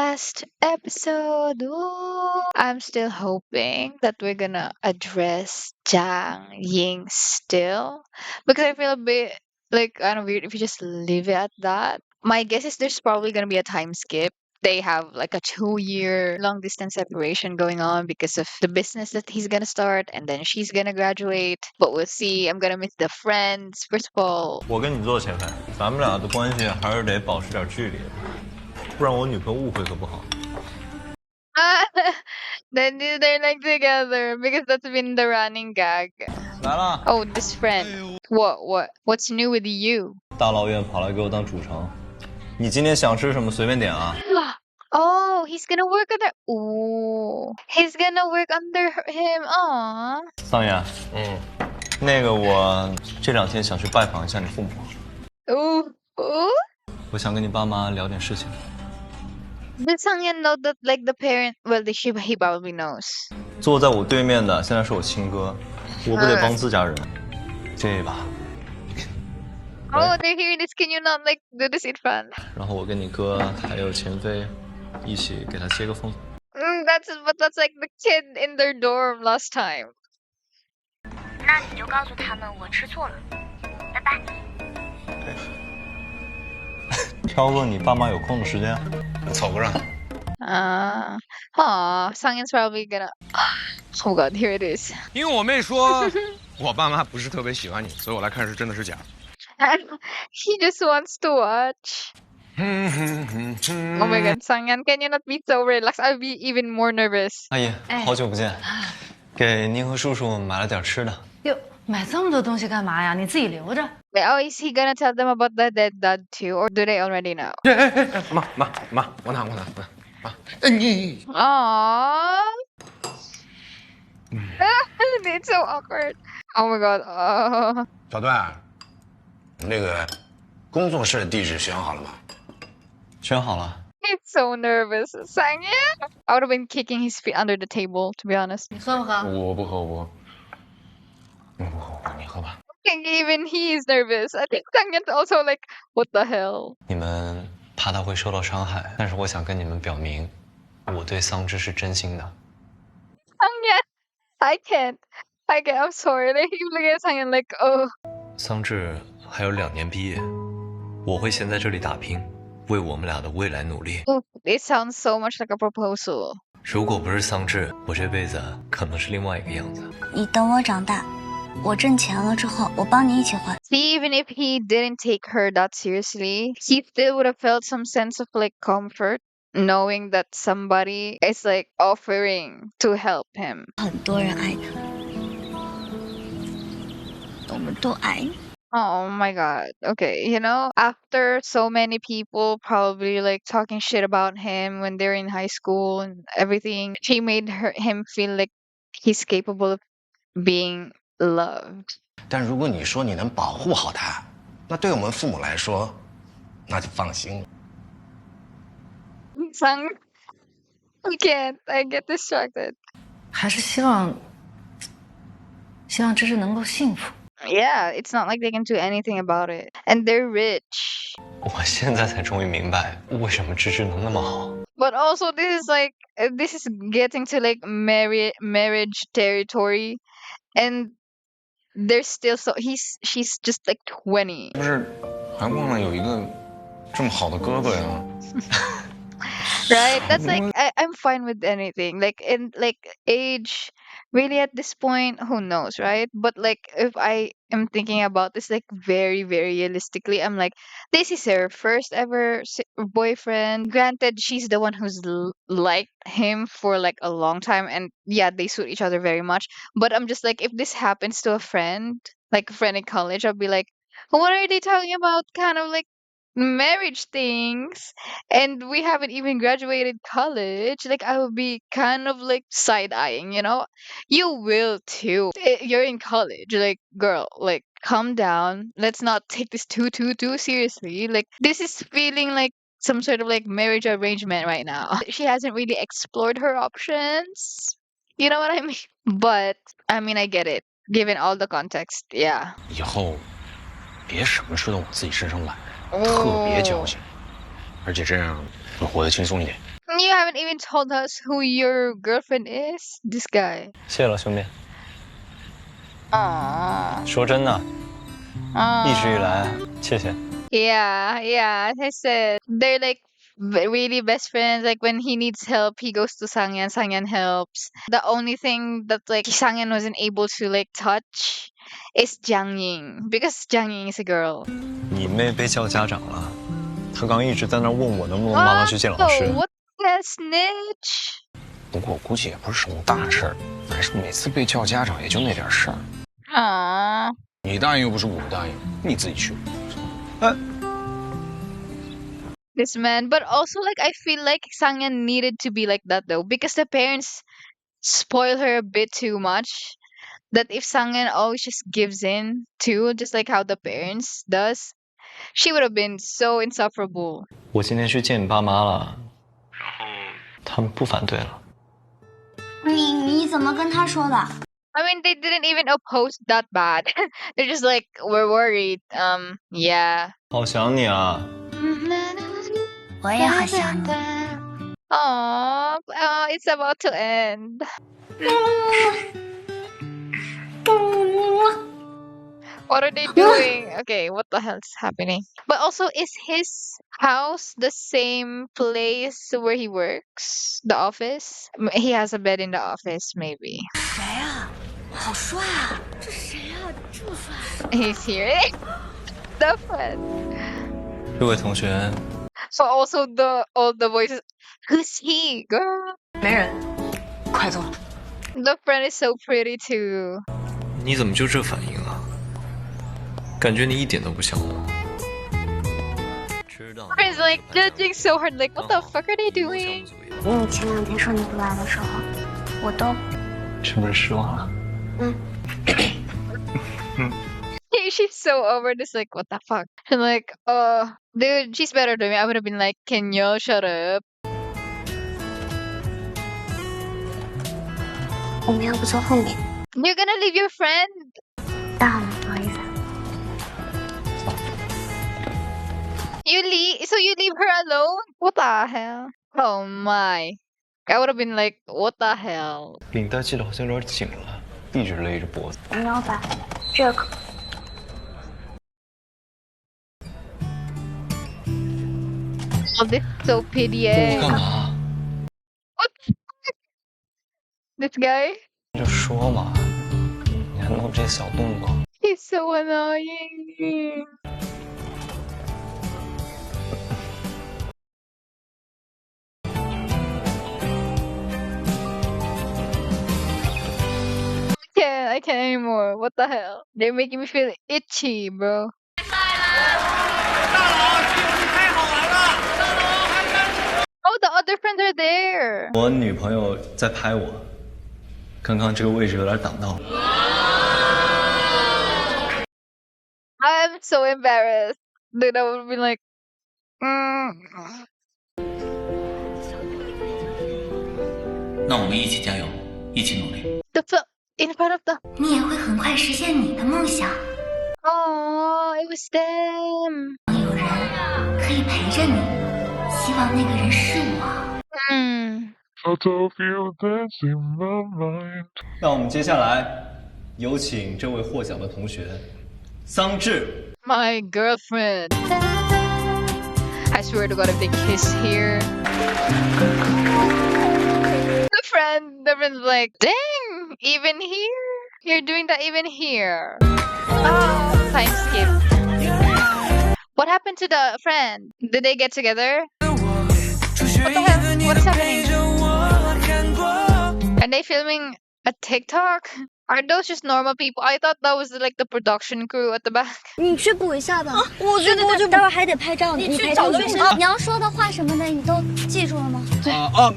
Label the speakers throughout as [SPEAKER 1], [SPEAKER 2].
[SPEAKER 1] last episode. Ooh, I'm still hoping that we're gonna address Jang Ying still, because I feel a bit like kind of weird if you just leave it at that. My guess is there's probably gonna be a time skip. They have like a 2 year long distance separation going on because of the business that he's gonna start, and then she's gonna graduate. But we'll see. I'm gonna miss the friends. First of all,
[SPEAKER 2] 我跟你做前排，咱们俩的关系还是得保持点距离，不然我女朋友误会可不好。
[SPEAKER 1] then they're like together because that's been the running gag.
[SPEAKER 2] 来了。
[SPEAKER 1] Oh, this friend. What's new with you?
[SPEAKER 2] 大老远跑来给我当主厨，你今天想吃什么随便点啊。
[SPEAKER 1] Oh, he's gonna work under. Ooh, he's gonna work under him. Aww.
[SPEAKER 2] 桑岩，那个我这2天想去拜访一下你父母。
[SPEAKER 1] Ooh.
[SPEAKER 2] 我想跟你爸妈聊点事情。
[SPEAKER 1] Does Sangyan know that like the parent? Well, he probably knows.
[SPEAKER 2] 坐在我对面的现在是我亲哥，我不得帮自家人。这把。
[SPEAKER 1] Oh, they're hearing this. Can you not like do this in front?
[SPEAKER 2] 然后我跟你哥还有钱飞一起给他接个风。
[SPEAKER 1] That's like the kid in their dorm last time.
[SPEAKER 3] 那你就告诉他们我吃错了，拜拜。
[SPEAKER 2] 挑个你爸妈有空的时间，我凑个热闹。
[SPEAKER 1] Sangyan's probably gonna. Oh God, here it is.
[SPEAKER 4] 因为我妹说我爸妈不是特别喜欢你，所以我来看是真的是假。
[SPEAKER 1] He just wants to watch. Oh my God, Sangyan, can you not be so relaxed? I'll be even more nervous.
[SPEAKER 2] 阿姨，好久不见，给您和叔叔买了点吃的。
[SPEAKER 5] 哟，买这么多东西干嘛呀？你自己留着。
[SPEAKER 1] Oh, is he gonna tell them about the dead dad too, or do they already know?
[SPEAKER 4] 妈，我拿，你。
[SPEAKER 1] Aww. It's so awkward. Oh my God.
[SPEAKER 6] 小段，那个工作室的地址选好了吗？
[SPEAKER 2] 选好了。
[SPEAKER 1] He's so nervous. Sangyan, I would have been kicking his feet under the table, to be honest.
[SPEAKER 5] 你喝不喝？
[SPEAKER 6] 我不喝，你喝吧。
[SPEAKER 1] I think even he is nervous. I think Sangyan's also like, what the hell?
[SPEAKER 2] 你们怕他会受到伤害，但是我想跟你们表明，我对桑稚是真心的。
[SPEAKER 1] Sangyan, I can't. I'm sorry. Like, you look at Sangyan like, oh.
[SPEAKER 2] 桑稚还有2年毕业，我会先在这里打拼，为我们俩的未来努力。
[SPEAKER 1] It sounds so much like a proposal.
[SPEAKER 2] 如果不是桑稚，我这辈子可能是另外一个样子。
[SPEAKER 3] 你等我长大，我挣钱了之后，我帮你一起还。
[SPEAKER 1] See, even if he didn't take her that seriously, he still would have felt some sense of like comfort knowing that somebody is like offering to help him.
[SPEAKER 3] 很多人爱他，我们都爱你。
[SPEAKER 1] Oh my God. Okay, after so many people probably like talking shit about him when they're in high school and everything, she made him feel like he's capable of being loved.
[SPEAKER 6] 但如果你说你能保护好他，那对我们父母来说，那就放心了。
[SPEAKER 1] Sang, I can't. I get distracted.
[SPEAKER 5] 还是希望芝芝能够幸福。
[SPEAKER 1] Yeah, it's not like they can do anything about it. And they're rich.
[SPEAKER 2] 我现在才终于明白，为什么芝芝能那么好。
[SPEAKER 1] But also this is getting to like marriage territory, and they're still she's just like 20.
[SPEAKER 6] 不是，还忘了有一个这么好的哥哥呀。
[SPEAKER 1] Right? That's like I'm fine with anything. Like in like age, really at this point, who knows, right? But like if I am thinking about this like very, very realistically, I'm like, this is her first ever boyfriend. Granted, she's the one who's liked him for like a long time, and yeah, they suit each other very much. But I'm just like, if this happens to a friend, like a friend in college, I'll be like, what are they talking about? Kind of like marriage things, and we haven't even graduated college. Like I would be kind of like side-eyeing, you will too. You're in college, like girl, like calm down, let's not take this too seriously. Like this is feeling like some sort of like marriage arrangement right now. She hasn't really explored her options, you know what I mean? But I mean, I get it given all the context. Yeah.
[SPEAKER 6] 以后别什么事都往自己身上揽，特别矫情，而且这样会活得轻松一点。
[SPEAKER 1] You haven't even told us who your girlfriend is. This guy.
[SPEAKER 2] 谢了，兄弟。
[SPEAKER 1] Aww.
[SPEAKER 2] 说真的，一直以
[SPEAKER 1] Aww.
[SPEAKER 2] 来，谢谢。
[SPEAKER 1] Yeah. As I said, they're like really best friends. Like when he needs help, he goes to Sangyan. Sangyan helps. The only thing that like Sangyan wasn't able to like touch is Jiang Ying because Jiang Ying is a girl.
[SPEAKER 2] 你妹被叫家长了，她刚一直在那问我能不能帮她去见老师。
[SPEAKER 1] Oh, what a snitch!
[SPEAKER 4] 不过我估计也不是什么大事儿，反正每次被叫家长也就那点事儿。
[SPEAKER 1] Aww.
[SPEAKER 4] 你答应又不是我答应，你自己去。
[SPEAKER 1] This man, but also like I feel like Sangyan needed to be like that though because the parents spoil her a bit too much. That if Sangyan always just gives in too, just like how the parents does, she would have been so insufferable.
[SPEAKER 2] 我今天去见你爸妈了，然后他们不反对了。
[SPEAKER 3] 你怎么跟他说的？
[SPEAKER 1] I mean, they didn't even oppose that bad. They're just like, we're worried. Yeah.
[SPEAKER 2] 好想你啊！
[SPEAKER 3] 我也好想你。
[SPEAKER 1] Aww, it's about to end. What are they doing? Okay, what the hell is happening? But also, is his house the same place where he works? The office? He has a bed in the office, maybe.
[SPEAKER 3] 谁啊？好帅啊！这谁啊？这么帅！
[SPEAKER 1] He's here. The fun.
[SPEAKER 2] 这位同学，
[SPEAKER 1] So also all the voices. Who's he, girl?
[SPEAKER 5] 没人，快坐。
[SPEAKER 1] The friend is so pretty too.
[SPEAKER 2] 你怎么就这反应啊？感觉你一点都不像我。知道。
[SPEAKER 1] Friends like judging so hard. Like, what the fuck are they doing?
[SPEAKER 3] 你前2天说你不来的时候，我都
[SPEAKER 2] 是不是失望了？
[SPEAKER 1] She's so over this. Like, what the fuck? And like, dude, she's better than me. I would have been like, can you shut up?
[SPEAKER 3] 我们要不坐后面？
[SPEAKER 1] You're gonna leave your friend?
[SPEAKER 3] 大了，不好意思。
[SPEAKER 1] So you leave her alone? What the hell? Oh my. I would have been like, what the hell?
[SPEAKER 2] 领带系得好像有点紧了，一直勒着脖子。
[SPEAKER 3] 你要把这个
[SPEAKER 1] Oh, this is so
[SPEAKER 2] 我
[SPEAKER 1] piteous.
[SPEAKER 2] 干嘛？
[SPEAKER 1] What the fuck? This guy?
[SPEAKER 2] 就说嘛，你还弄这些小动作。
[SPEAKER 1] He's so annoying. I can't anymore. What the hell? They're making me feel itchy, bro. Oh, the other friends are there.
[SPEAKER 2] 我女朋友在拍我，刚刚这个位置有点挡到。
[SPEAKER 1] I'm so embarrassed. Dude, I would be like, mm.
[SPEAKER 7] 那我们一起加油，一起努力。
[SPEAKER 1] The in front of the.
[SPEAKER 3] 你也会很快实现你的梦想。
[SPEAKER 1] Oh, it was them.
[SPEAKER 3] 有人可以陪着你，希望那个人是我。
[SPEAKER 1] Hmm.
[SPEAKER 2] 那我们接下来有请这位获奖的同学桑稚。
[SPEAKER 1] My girlfriend. I swear to God, if they kiss here. The friend's like, dang, even here? You're doing that even here. Oh, time skip. What happened to the friend? Did they get together? What the hell? What is happening? Are they filming a TikTok? Are those just normal people? I thought that was like the production crew at the back.
[SPEAKER 3] 你去补一下吧。我去补，待会儿还得拍照呢。你陪他去。你要说的话什么的，你都记住了吗？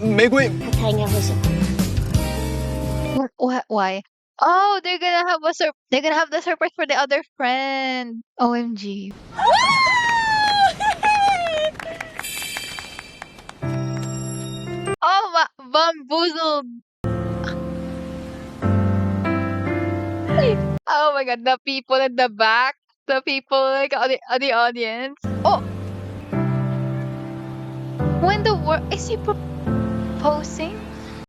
[SPEAKER 4] 玫瑰。
[SPEAKER 3] 他应该会喜欢。
[SPEAKER 1] What? Why? Oh, they're gonna have they're gonna have the surprise for the other friend. OMG. Oh, bamboozled. Oh my god, the people in the back, the people like on the audience. Oh, When the world is he proposing?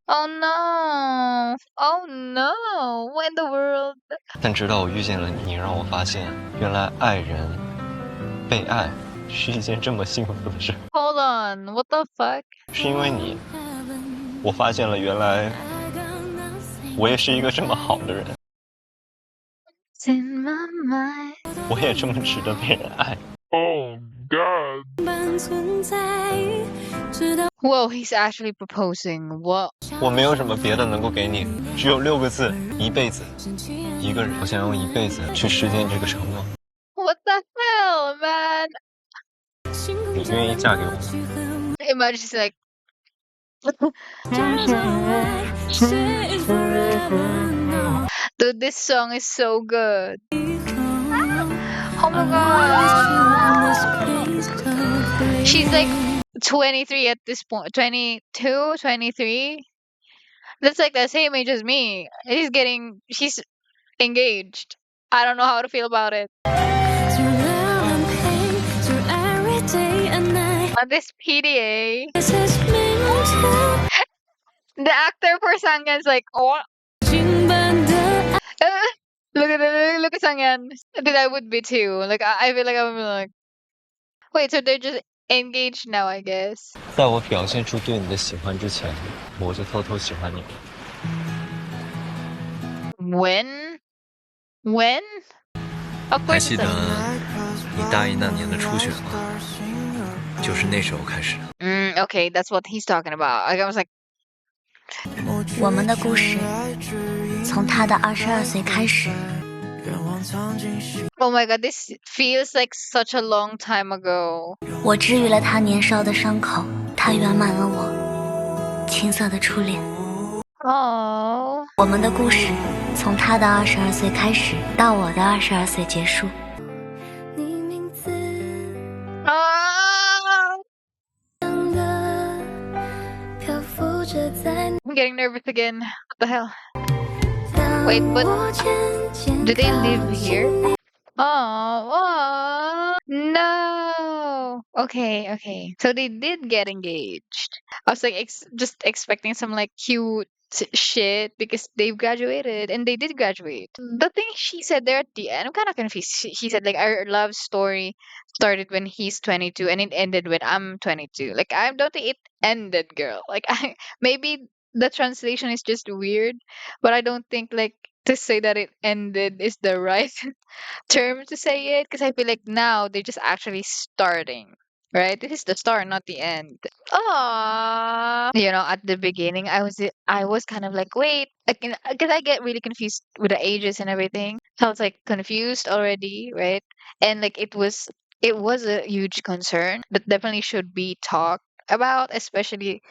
[SPEAKER 1] Oh no! Oh no! When the world.
[SPEAKER 2] 但直到我遇见了你，让我发现，原来爱人、被爱是一件这么幸福的事。
[SPEAKER 1] Hold on, what the fuck?
[SPEAKER 2] 是因为你，我发现了原来我也是一个这么好的人，
[SPEAKER 1] It's in my mind.
[SPEAKER 2] 我也这么值得被人爱。
[SPEAKER 1] Whoa, he's actually proposing. What?
[SPEAKER 2] 我没有什么别的能够给你，只有6个字：一辈子，一个人。我想用一辈子去实现这个承诺。
[SPEAKER 1] What the hell, man?
[SPEAKER 2] 你愿意嫁给我吗？
[SPEAKER 1] Imagine she's like. Dude, this song is so good. Oh my god. She's like 23 at this point. 22, 23. That's like the same age as me. She's engaged. I don't know how to feel about it. On this PDA. The actor for Sangyan's like, oh. Look at Sangyan. Dude, I would be too. Like, I feel like I would be like, wait, so they're just engaged now, I guess.
[SPEAKER 2] 在我表现出对你的喜欢之前，我就偷偷喜欢你。
[SPEAKER 1] When? When? Of
[SPEAKER 2] 还
[SPEAKER 1] course
[SPEAKER 2] 记
[SPEAKER 1] it's
[SPEAKER 2] 得
[SPEAKER 1] like,
[SPEAKER 2] 你大一那年的初雪吗？就是那时候开始的。
[SPEAKER 1] okay, that's what he's talking about. Like, I was like,
[SPEAKER 3] 我们的故事从他的22岁开始。
[SPEAKER 1] oh my god, this feels like such a long time ago.
[SPEAKER 3] 我治愈了他年少的伤口，他圆满了我青涩的初恋。
[SPEAKER 1] Oh.
[SPEAKER 3] 我们的故事从他的22岁开始，到我的22岁结束。
[SPEAKER 1] Oh. I'm getting nervous again. What the hell? Wait, but do they live here? Oh, no. Okay. So they did get engaged. I was like just expecting some like cute shit because they've graduated and they did graduate. The thing she said there at the end, I'm kind of confused. She said like our love story started when he's 22 and it ended when I'm 22. Like I don't think it ended, girl. Like maybe the translation is just weird, but I don't think like to say that it ended is the right term to say it because I feel like now they're just actually starting. Right? This is the start, not the end. Ah, at the beginning, I was kind of like, wait, because I get really confused with the ages and everything. So I was like confused already, right? And like it was a huge concern that definitely should be talked about, especially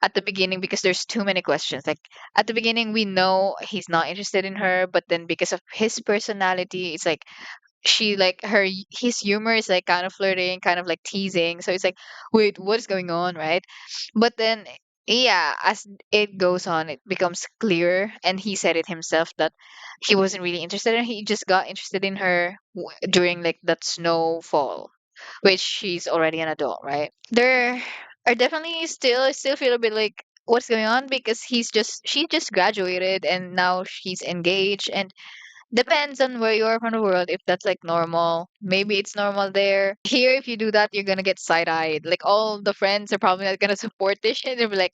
[SPEAKER 1] at the beginning because there's too many questions. Like at the beginning, we know he's not interested in her, but then because of his personality, it's like she like his humor is like kind of flirting, kind of like teasing. So it's like, wait, what is going on, right? But then yeah, as it goes on, it becomes clearer, and he said it himself that he wasn't really interested in her. He just got interested in her during like that snowfall, which she's already an adult, right? There are definitely still feel a bit like what's going on because she just graduated and now she's engaged, and depends on where you are from the world if that's like normal. Maybe it's normal there. Here, if you do that, you're gonna get side-eyed. Like all the friends are probably not gonna support this shit. They'll be like,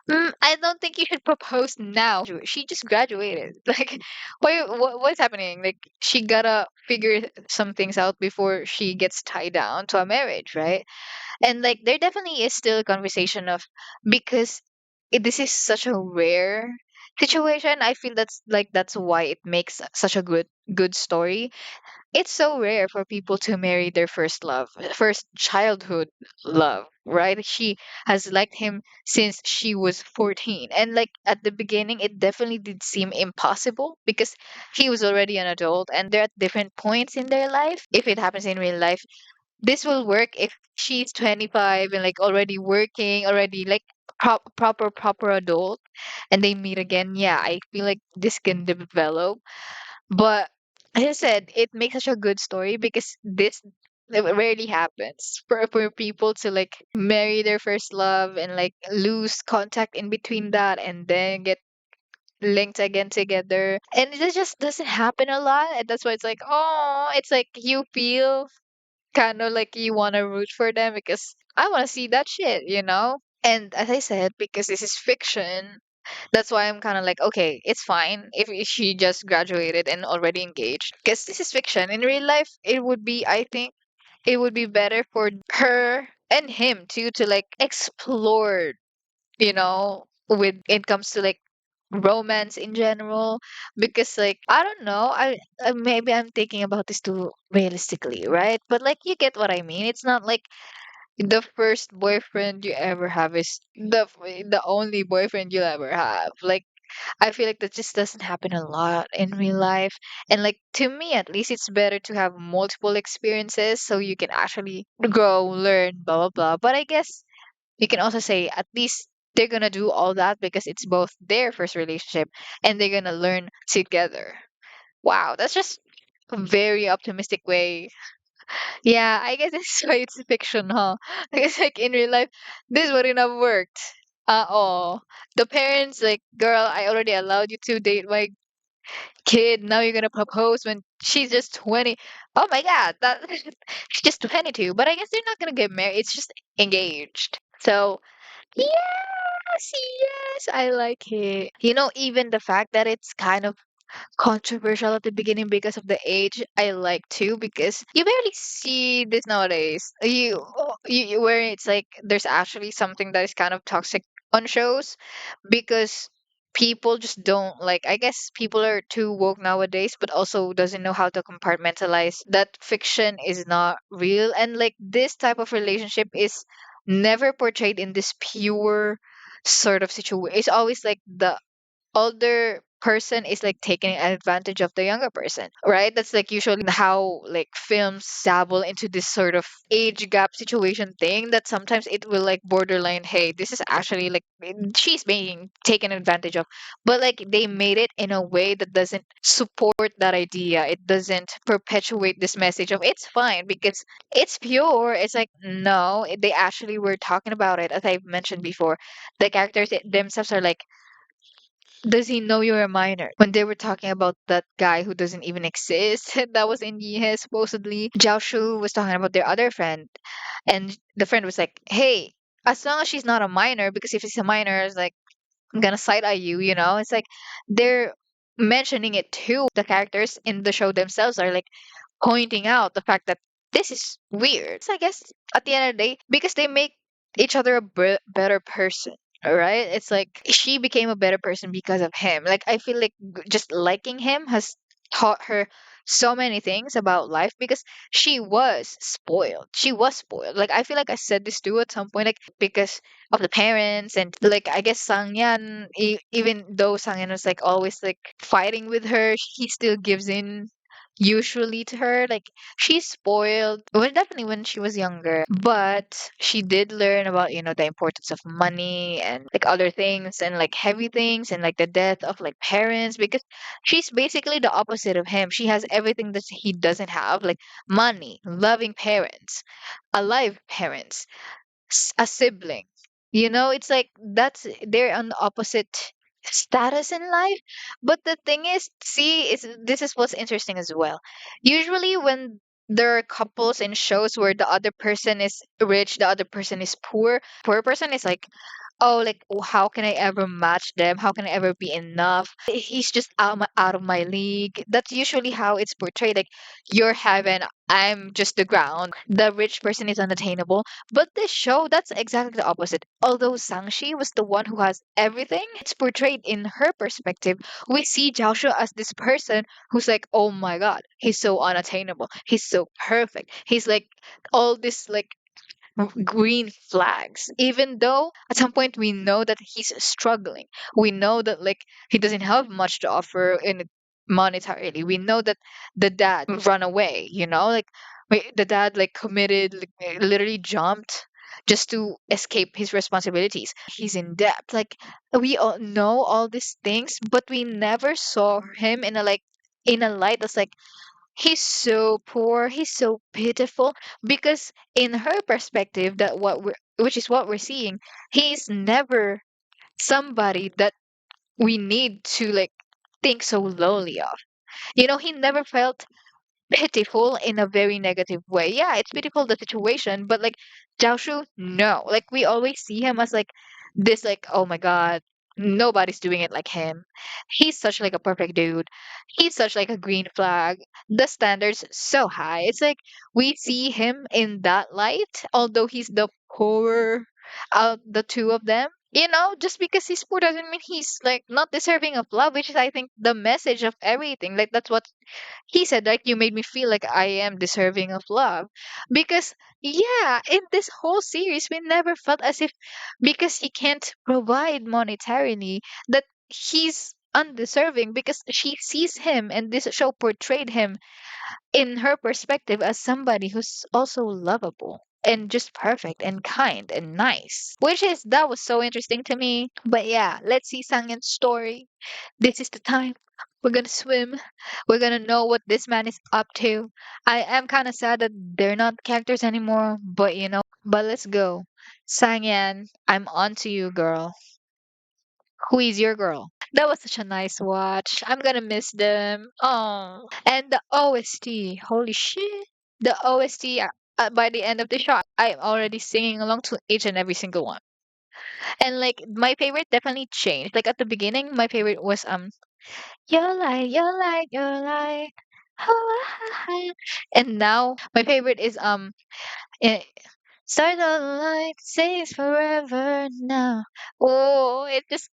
[SPEAKER 1] I don't think you should propose now. She just graduated. Like, what's happening? Like, she gotta figure some things out before she gets tied down to a marriage, right? And like, there definitely is still a conversation of because this is such a rare situation. I feel that's why it makes such a good story. It's so rare for people to marry their first love, first childhood love, right? She has liked him since she was 14. And like at the beginning, it definitely did seem impossible because he was already an adult and they're at different points in their life. If it happens in real life, this will work if she's 25 and like already working, already like proper adult, and they meet again. Yeah, I feel like this can develop. But as I said, it makes such a good story because this It rarely happens for people to like marry their first love and like lose contact in between that and then get linked again together. And it just doesn't happen a lot. And that's why it's like, oh, it's like you feel kind of like you want to root for them because I want to see that shit, you know? And as I said, because this is fiction, that's why I'm kind of like, okay, it's fine if she just graduated and already engaged. Because this is fiction. In real life, it would be, I think, it would be better for her and him too to like explore, with it comes to like romance in general. Because like I don't know, maybe I'm thinking about this too realistically, right? But like you get what I mean. It's not like the first boyfriend you ever have is the only boyfriend you'll ever have. Like I feel like that just doesn't happen a lot in real life. And like to me at least it's better to have multiple experiences so you can actually grow, learn, blah blah blah. But I guess you can also say at least they're gonna do all that because it's both their first relationship and they're gonna learn together. Wow, that's just a very optimistic way. Yeah, I guess that's why it's fiction, huh? Because like in real life, this wouldn't have worked at all. The parents like, girl, I already allowed you to date my kid. Now you're gonna propose when she's just 20. Oh my God, that she's just 22. But I guess they're not gonna get married. It's just engaged. So yes, yes, I like it. Even the fact that it's kind of controversial at the beginning because of the age, I like too because you barely see this nowadays. Where it's like there's actually something that is kind of toxic on shows because people just don't like. I guess people are too woke nowadays, but also doesn't know how to compartmentalize that fiction is not real and like this type of relationship is never portrayed in this pure sort of situation. It's always like the older person is like taking advantage of the younger person, right? That's like usually how like films dabble into this sort of age gap situation thing that sometimes it will like borderline, hey, this is actually like she's being taken advantage of. But like they made it in a way that doesn't support that idea. It doesn't perpetuate this message of it's fine because it's pure. It's like no, they actually were talking about it as I've mentioned before. The characters themselves are like, does he know you're a minor? When they were talking about that guy who doesn't even exist, that was in Yihe, supposedly. Zhao Shu was talking about their other friend, and the friend was like, hey, as long as she's not a minor, because if she's a minor, it's like, I'm gonna side eye you, you know? It's like they're mentioning it too. The characters in the show themselves are like pointing out the fact that this is weird. So I guess at the end of the day, because they make each other a better person, right? It's like she became a better person because of him. Like I feel like just liking him has taught her so many things about life because she was spoiled. She was spoiled. Like I feel like I said this too at some point, like because of the parents and like I guess Sangyan, even though Sangyan was like always like fighting with her, he still gives in usually to her. Like she's spoiled, well, definitely when she was younger, but she did learn about the importance of money and like other things and like heavy things and like the death of like parents because she's basically the opposite of him. She has everything that he doesn't have, like money, loving parents, alive parents, a sibling. It's like that's they're on the opposite status in life. But the thing is, see, is this is what's interesting as well. Usually, when there are couples in shows where the other person is rich, the other person is poor person is like, oh, like how can I ever match them? How can I ever be enough? He's just out of my league. That's usually how it's portrayed. Like you're heaven, I'm just the ground. The rich person is unattainable. But this show, that's exactly the opposite. Although Sangshi was the one who has everything, it's portrayed in her perspective. We see Jiaoshu as this person who's like, oh my god, he's so unattainable. He's so perfect. He's like all this like green flags, even though at some point we know that he's struggling. We know that like he doesn't have much to offer in monetarily. We know that the dad run away, like the dad like committed, like, literally jumped just to escape his responsibilities. He's in debt. Like we all know all these things, but we never saw him in a light that's like He's so poor, he's so pitiful because in her perspective that which is what we're seeing, he's never somebody that we need to like think so lowly of. He never felt pitiful in a very negative way. Yeah, it's pitiful the situation, but like Zhao, no. Like we always see him as like this, like, oh my god, nobody's doing it like him. He's such like a perfect dude. He's such like a green flag. The standards so high. It's like we see him in that light, although he's the poorer out the two of them. Just because he's poor doesn't mean he's like not deserving of love, which is I think the message of everything. Like that's what he said, like, you made me feel like I am deserving of love. Because, yeah, in this whole series, we never felt as if because he can't provide monetarily that he's undeserving because she sees him and this show portrayed him in her perspective as somebody who's also lovable and just perfect and kind and nice. Which is, that was so interesting to me. But yeah, let's see Sangyan's story. This is the time. We're gonna swim. We're gonna know what this man is up to. I am kind of sad that they're not characters anymore, but but let's go. Sangyan, I'm on to you, girl. Who is your girl? That was such a nice watch. I'm gonna miss them. Oh, and the OST. Holy shit. The OST, by the end of the show, I'm already singing along to each and every single one. And like my favorite definitely changed. Like at the beginning, my favorite was You're like, you're like, you're like. And now my favorite is eh, Start on the light, stays forever now. Oh, it just